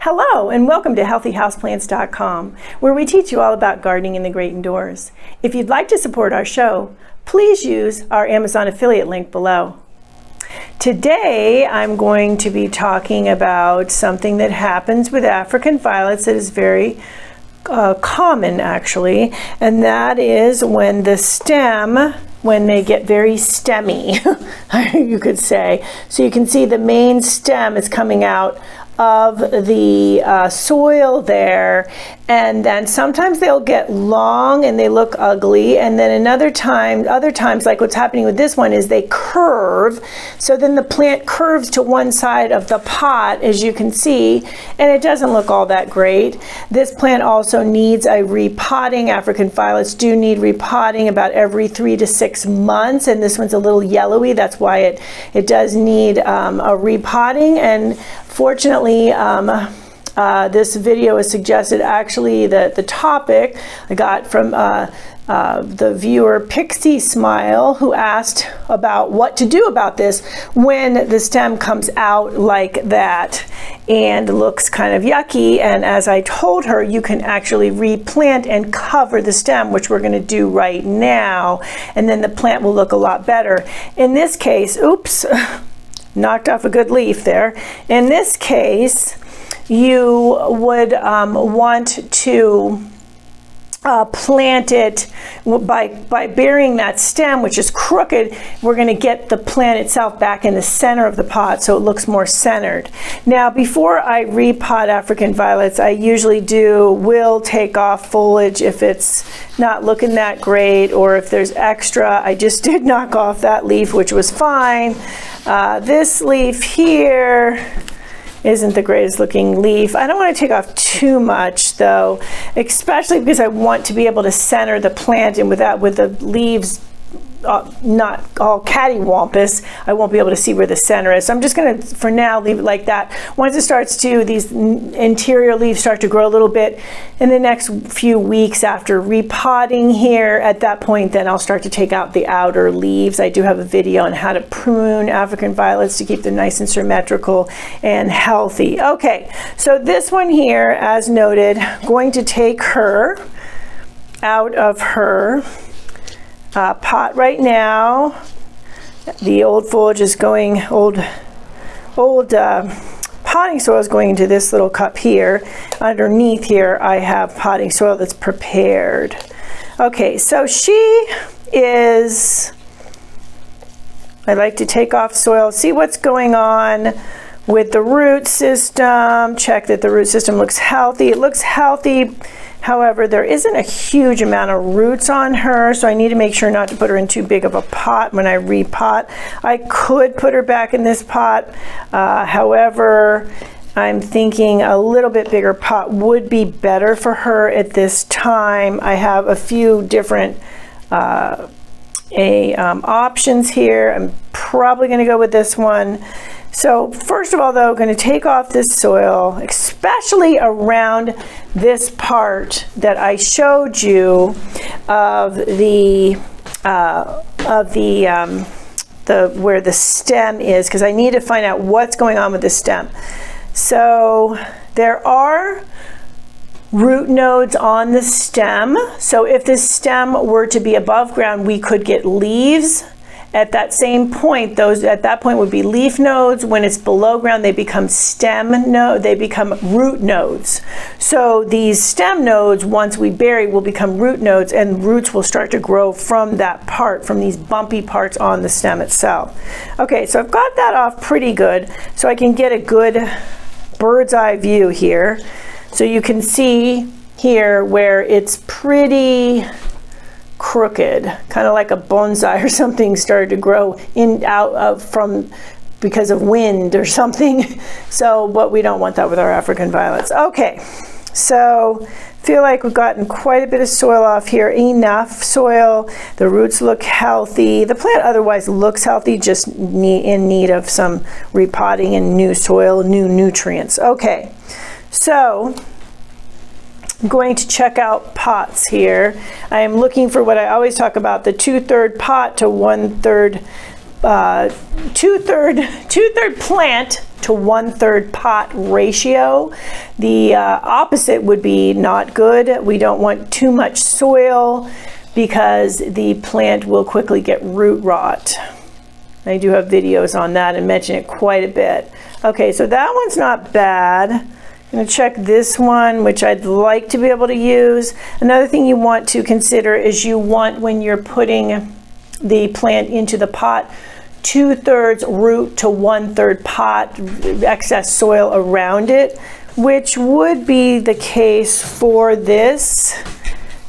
Hello and welcome to 𝗩𝗶𝗱𝗂𝘂𝘀𝑆.com, where we teach you all about gardening in the great indoors. If you'd like to support our show, please use our Amazon affiliate link below. Today I'm going to be talking about something that happens with African violets that is very common actually, and that is when the stem, when they get very stemmy, you could say. So you can see the main stem is coming out of the soil there, and then sometimes they'll get long and they look ugly, and then other times like what's happening with this one is they curve. So then the plant curves to one side of the pot, as you can see, and it doesn't look all that great. This plant also needs a repotting. African violets do need repotting about every 3 to 6 months, and this one's a little yellowy. That's why it does need a repotting. And fortunately, this video is suggested, actually, that the topic I got from the viewer Pixie Smile, who asked about what to do about this when the stem comes out like that and looks kind of yucky. And as I told her, you can actually replant and cover the stem, which we're going to do right now, and then the plant will look a lot better. In this case, oops, knocked off a good leaf there. In this case, you would want to plant it by burying that stem, which is crooked. We're going to get the plant itself back in the center of the pot so it looks more centered. Now, before I repot African violets, I usually will take off foliage if it's not looking that great, or if there's extra. I just did knock off that leaf, which was fine. This leaf here isn't the greatest looking leaf. I don't want to take off too much though, especially because I want to be able to center the plant, and with the leaves not all cattywampus, I won't be able to see where the center is. So I'm just going to, for now, leave it like that. Once it starts to, these interior leaves start to grow a little bit in the next few weeks after repotting here, at that point then I'll start to take out the outer leaves. I do have a video on how to prune African violets to keep them nice and symmetrical and healthy. Okay, so this one here, as noted, going to take her out of her pot right now. The old foliage is going, old potting soil is going into this little cup here. Underneath here I have potting soil that's prepared. Okay, so she is, I like to take off soil, see what's going on with the root system, check that the root system looks healthy. It looks healthy. However, there isn't a huge amount of roots on her, so I need to make sure not to put her in too big of a pot when I repot. I could put her back in this pot. However, I'm thinking a little bit bigger pot would be better for her at this time. I have a few different options here. I'm probably going to go with this one. So first of all, though, I'm going to take off this soil, especially around this part that I showed you of where the stem is, because I need to find out what's going on with the stem. So there are root nodes on the stem. So if the stem were to be above ground, we could get leaves. At that same point, those at that point would be leaf nodes. When it's below ground, they become root nodes. So these stem nodes, once we bury, will become root nodes, and roots will start to grow from that part, from these bumpy parts on the stem itself. Okay, so I've got that off pretty good, so I can get a good bird's eye view here. So you can see here where it's pretty crooked, kind of like a bonsai or something started to grow because of wind or something. So, but we don't want that with our African violets. Okay, so feel like we've gotten quite a bit of soil off here, enough soil. The roots look healthy. The plant otherwise looks healthy, just in need of some repotting and new soil, new nutrients. Okay, so I'm going to check out pots here. I am looking for what I always talk about, the 2/3 pot to 1/3 two-third plant to one-third pot ratio. The opposite would be not good. We don't want too much soil because the plant will quickly get root rot. I do have videos on that and mention it quite a bit. Okay, so that one's not bad. I'm going to check this one, which I'd like to be able to use. Another thing you want to consider is you want, when you're putting the plant into the pot, 2/3 root to 1/3 pot, excess soil around it, which would be the case for this.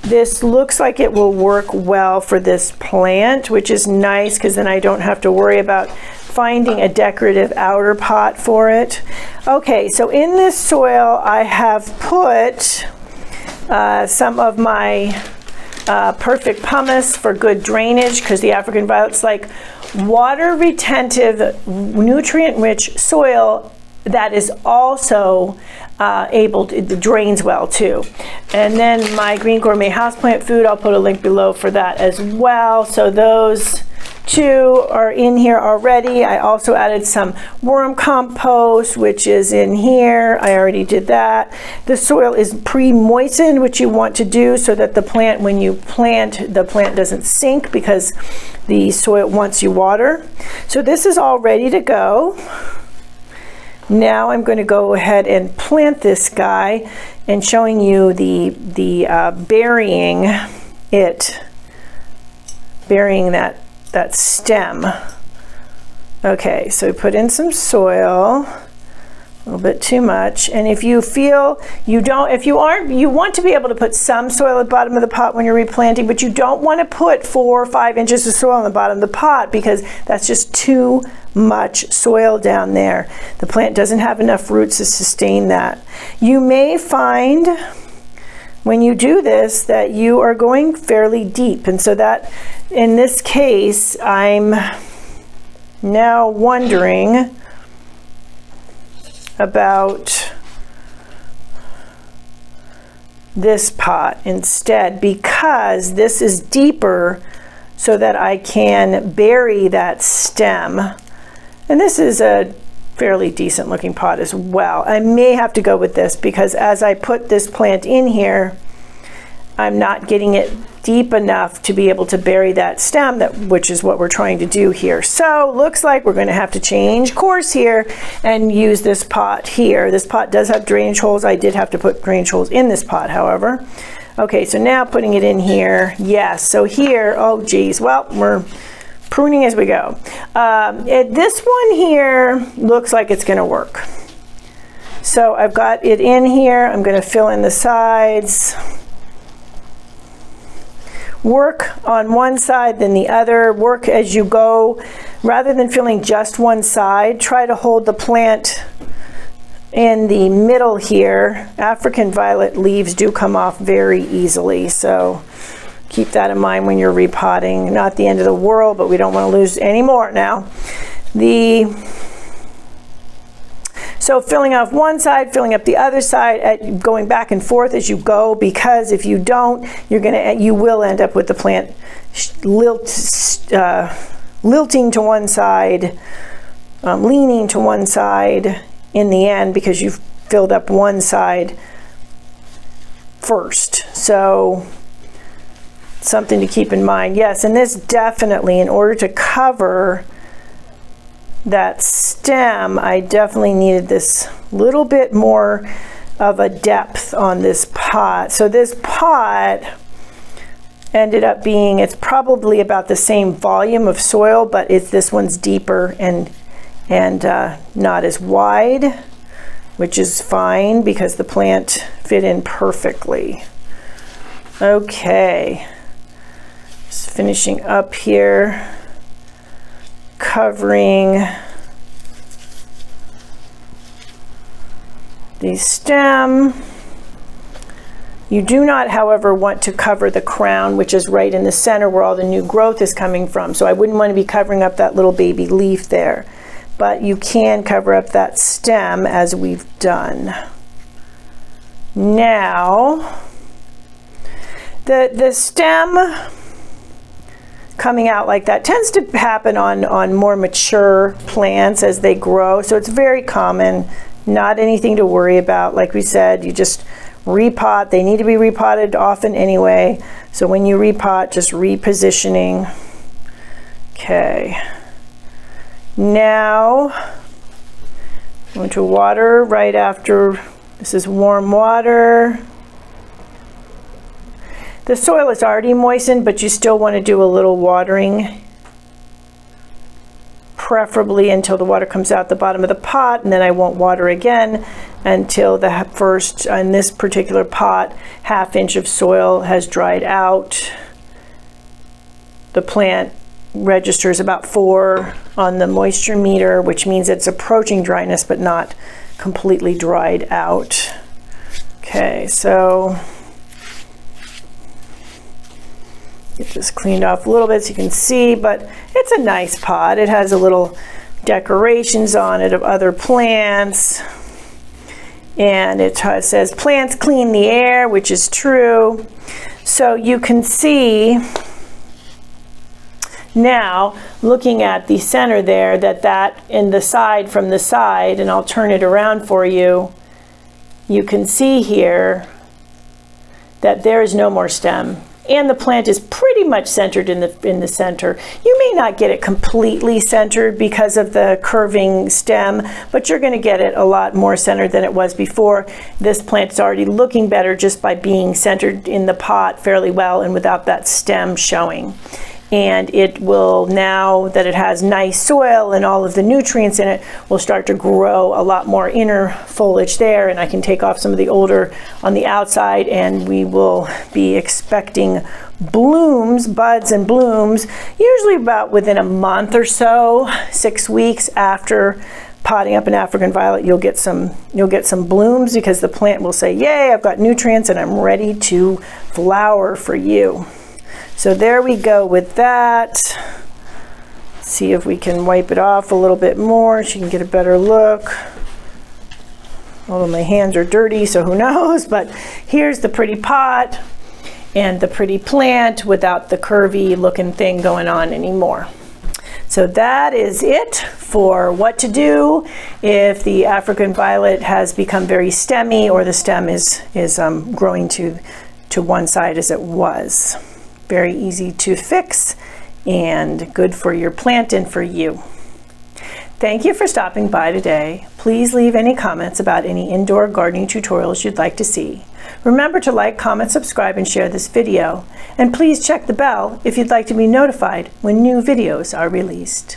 This looks like it will work well for this plant, which is nice because then I don't have to worry about finding a decorative outer pot for it. Okay, so in this soil I have put some of my perfect pumice for good drainage, because the African violet's like water retentive, nutrient rich soil that is also able to, it drains well too. And then my green gourmet houseplant food, I'll put a link below for that as well. So those two are in here already. I also added some worm compost, which is in here. I already did that. The soil is pre-moistened, which you want to do so that the plant, when you plant, the plant doesn't sink because the soil wants you water. So this is all ready to go. Now I'm going to go ahead and plant this guy, and showing you the burying that stem. Okay, so put in some soil, a little bit too much, and if you feel you want to be able to put some soil at the bottom of the pot when you're replanting, but you don't want to put 4 or 5 inches of soil on the bottom of the pot because that's just too much soil down there. The plant doesn't have enough roots to sustain that. You may find when you do this that you are going fairly deep, and so that in this case I'm now wondering about this pot instead, because this is deeper, so that I can bury that stem. And this is a fairly decent looking pot as well. I may have to go with this because as I put this plant in here, I'm not getting it deep enough to be able to bury that stem, which is what we're trying to do here. So looks like we're going to have to change course here and use this pot here. This pot does have drainage holes. I did have to put drainage holes in this pot, however. Okay, so now putting it in here. Yes, so here, oh geez, well, we're pruning as we go. This one here looks like it's going to work. So I've got it in here. I'm going to fill in the sides. Work on one side, then the other. Work as you go. Rather than filling just one side, try to hold the plant in the middle here. African violet leaves do come off very easily, so keep that in mind when you're repotting. Not the end of the world, but we don't want to lose any more now. So filling off one side, filling up the other side, going back and forth as you go, because if you don't, you will end up with the plant lilting to one side, leaning to one side in the end, because you've filled up one side first. So something to keep in mind. Yes, and this definitely, in order to cover that stem, I definitely needed this little bit more of a depth on this pot. So this pot ended up being, it's probably about the same volume of soil, but this one's deeper and not as wide, which is fine because the plant fit in perfectly. Okay, just finishing up here, covering the stem. You do not, however, want to cover the crown, which is right in the center where all the new growth is coming from. So I wouldn't want to be covering up that little baby leaf there. But you can cover up that stem as we've done. Now, the stem coming out like that. Tends to happen on more mature plants as they grow, so it's very common. Not anything to worry about. Like we said, you just repot. They need to be repotted often anyway, so when you repot, just repositioning. Okay, now I'm going to water right after. This is warm water. The soil is already moistened, but you still want to do a little watering, preferably until the water comes out the bottom of the pot, and then I won't water again until the first, in this particular pot, ½ inch of soil has dried out. The plant registers about 4 on the moisture meter, which means it's approaching dryness but not completely dried out. Okay, so get this cleaned off a little bit so you can see, but it's a nice pot. It has a little decorations on it of other plants, and it says plants clean the air, which is true. So you can see now, looking at the center there, that in the side, from the side, and I'll turn it around for you, you can see here that there is no more stem, and the plant is pretty much centered in the center. You may not get it completely centered because of the curving stem, but you're going to get it a lot more centered than it was before. This plant's already looking better just by being centered in the pot fairly well and without that stem showing. And it will, now that it has nice soil and all of the nutrients in it, will start to grow a lot more inner foliage there, and I can take off some of the older on the outside, and we will be expecting blooms, buds and blooms, usually about within a month or so, 6 weeks after potting up an African violet. You'll get some blooms, because the plant will say, yay, I've got nutrients and I'm ready to flower for you. So there we go with that. See if we can wipe it off a little bit more so you can get a better look. Although my hands are dirty, so who knows, but here's the pretty pot and the pretty plant without the curvy looking thing going on anymore. So that is it for what to do if the African violet has become very stemmy, or the stem is growing to one side as it was. Very easy to fix and good for your plant and for you. Thank you for stopping by today. Please leave any comments about any indoor gardening tutorials you'd like to see. Remember to like, comment, subscribe, and share this video. And please check the bell if you'd like to be notified when new videos are released.